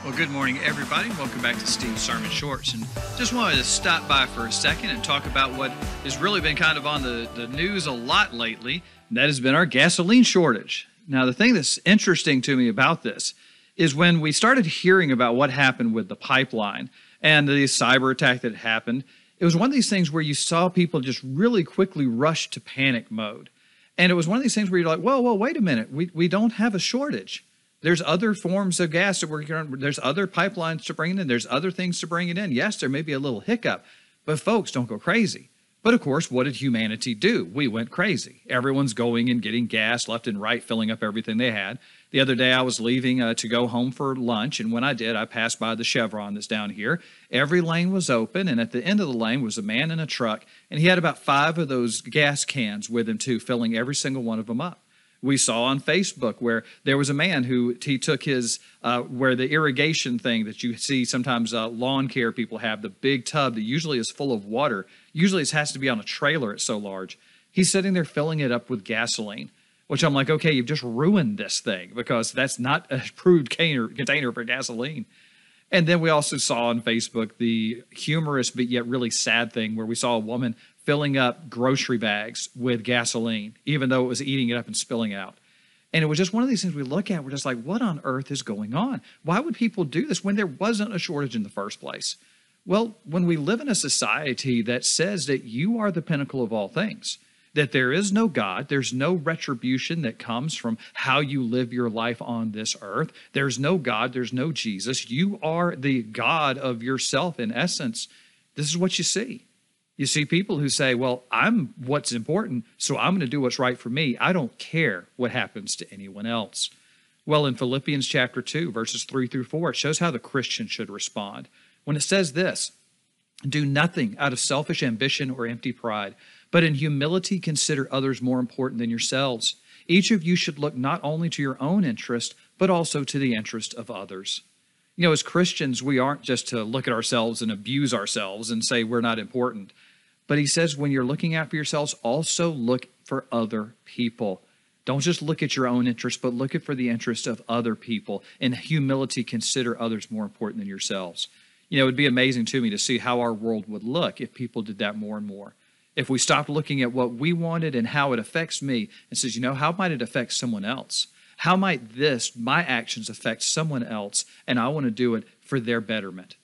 Well, good morning, everybody. Welcome back to Steve's Sermon Shorts. And just wanted to stop by for a second and talk about what has really been kind of on the news a lot lately, and that has been our gasoline shortage. Now, the thing that's interesting to me about this is when we started hearing about what happened with the pipeline and the cyber attack that happened, it was one of these things where you saw people just really quickly rush to panic mode. And it was one of these things where you're like, whoa, wait a minute. We don't have a shortage. There's other forms of gas that we're going. There's other pipelines to bring it in. There's other things to bring it in. Yes, there may be a little hiccup, but folks, don't go crazy. But of course, what did humanity do? We went crazy. Everyone's going and getting gas left and right, filling up everything they had. The other day, I was leaving to go home for lunch, and when I did, I passed by the Chevron that's down here. Every lane was open, and at the end of the lane was a man in a truck, and he had about 5 of those gas cans with him too, filling every single one of them up. We saw on Facebook where there was a man who he took his, where the irrigation thing that you see sometimes lawn care people have, the big tub that usually is full of water. Usually it has to be on a trailer, it's so large. He's sitting there filling it up with gasoline, which I'm like, okay, you've just ruined this thing because that's not a approved container for gasoline. And then we also saw on Facebook the humorous but yet really sad thing where we saw a woman filling up grocery bags with gasoline, even though it was eating it up and spilling out. And it was just one of these things we look at, we're just like, what on earth is going on? Why would people do this when there wasn't a shortage in the first place? Well, when we live in a society that says that you are the pinnacle of all things, that there is no God, there's no retribution that comes from how you live your life on this earth, there's no God, there's no Jesus, you are the God of yourself in essence, this is what you see. You see people who say, well, I'm what's important, so I'm going to do what's right for me. I don't care what happens to anyone else. Well, in Philippians chapter 2, verses 3 through 4, it shows how the Christian should respond. When it says this, do nothing out of selfish ambition or empty pride, but in humility consider others more important than yourselves. Each of you should look not only to your own interest, but also to the interest of others. You know, as Christians, we aren't just to look at ourselves and abuse ourselves and say we're not important. But he says when you're looking out for yourselves, also look for other people. Don't just look at your own interest, but look at for the interest of other people. In humility, consider others more important than yourselves. You know, it would be amazing to me to see how our world would look if people did that more and more. If we stopped looking at what we wanted and how it affects me and says, you know, how might it affect someone else? How might my actions affect someone else? And I want to do it for their betterment.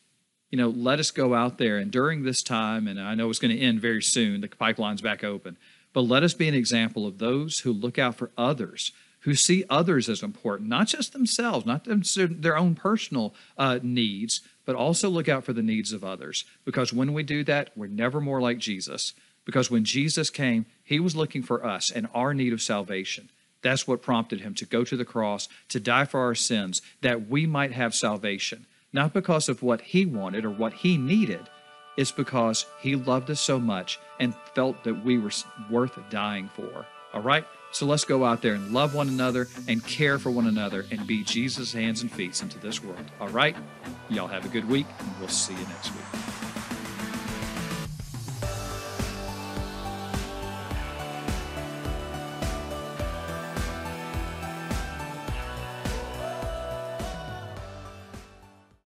You know, let us go out there and during this time, and I know it's going to end very soon, the pipeline's back open, but let us be an example of those who look out for others, who see others as important, not just themselves, not their own personal needs, but also look out for the needs of others. Because when we do that, we're never more like Jesus. Because when Jesus came, he was looking for us and our need of salvation. That's what prompted him to go to the cross, to die for our sins, that we might have salvation. Not because of what he wanted or what he needed. It's because he loved us so much and felt that we were worth dying for. All right? So let's go out there and love one another and care for one another and be Jesus' hands and feet into this world. All right? Y'all have a good week, and we'll see you next week.